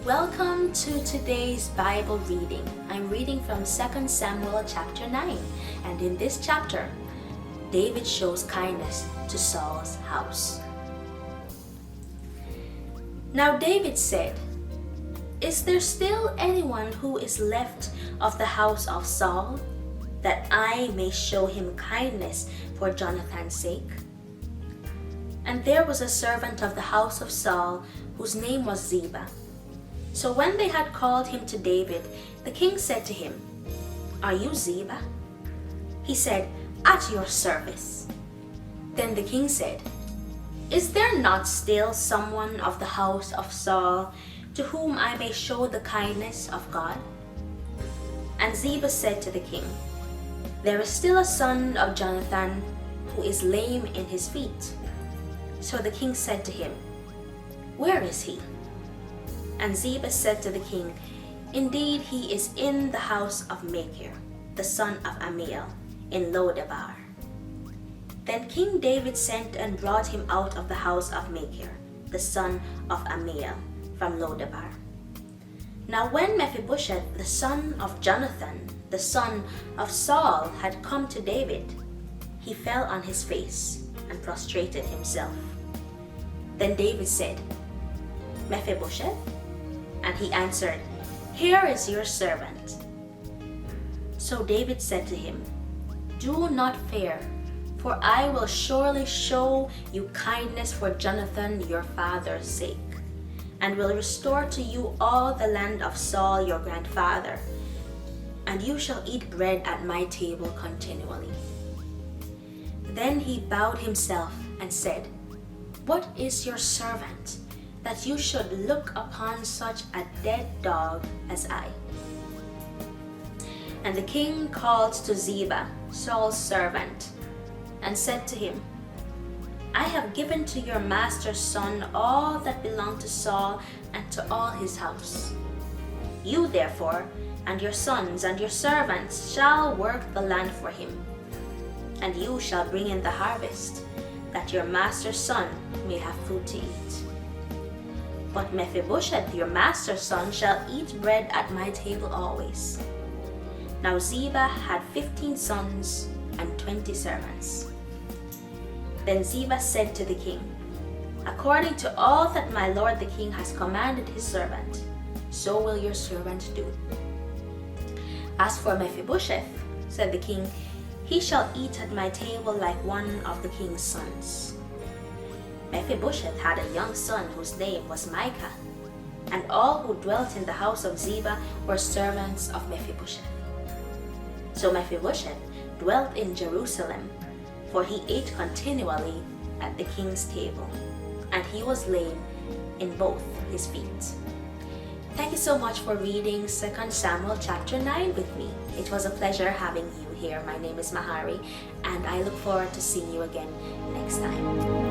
Welcome to today's Bible reading. I'm reading from 2 Samuel chapter 9, and in this chapter, David shows kindness to Saul's house. Now David said, "Is there still anyone who is left of the house of Saul, that I may show him kindness for Jonathan's sake?" And there was a servant of the house of Saul whose name was Ziba. So when they had called him to David, the king said to him, "Are you Ziba?" He said, "At your service." Then the king said, "Is there not still someone of the house of Saul to whom I may show the kindness of God?" And Ziba said to the king, "There is still a son of Jonathan who is lame in his feet." So the king said to him, "Where is he?" And Ziba said to the king, "Indeed, he is in the house of Machir, the son of Ammiel, in Lodebar." Then King David sent and brought him out of the house of Machir, the son of Ammiel, from Lodebar. Now when Mephibosheth, the son of Jonathan, the son of Saul, had come to David, he fell on his face and prostrated himself. Then David said, "Mephibosheth?" And he answered, "Here is your servant." So David said to him, "Do not fear, for I will surely show you kindness for Jonathan your father's sake, and will restore to you all the land of Saul your grandfather, and you shall eat bread at my table continually." Then he bowed himself and said, "What is your servant, that you should look upon such a dead dog as I?" And the king called to Ziba, Saul's servant, and said to him, "I have given to your master's son all that belonged to Saul and to all his house. You therefore and your sons and your servants shall work the land for him, and you shall bring in the harvest, that your master's son may have food to eat. But Mephibosheth, your master's son, shall eat bread at my table always." Now Ziba had 15 sons and 20 servants. Then Ziba said to the king, "According to all that my lord the king has commanded his servant, so will your servant do. As for Mephibosheth," said the king, "he shall eat at my table like one of the king's sons." Mephibosheth had a young son whose name was Micah, and all who dwelt in the house of Ziba were servants of Mephibosheth. So Mephibosheth dwelt in Jerusalem, for he ate continually at the king's table, and he was lame in both his feet. Thank you so much for reading 2 Samuel chapter 9 with me. It was a pleasure having you here. My name is Mahari, and I look forward to seeing you again next time.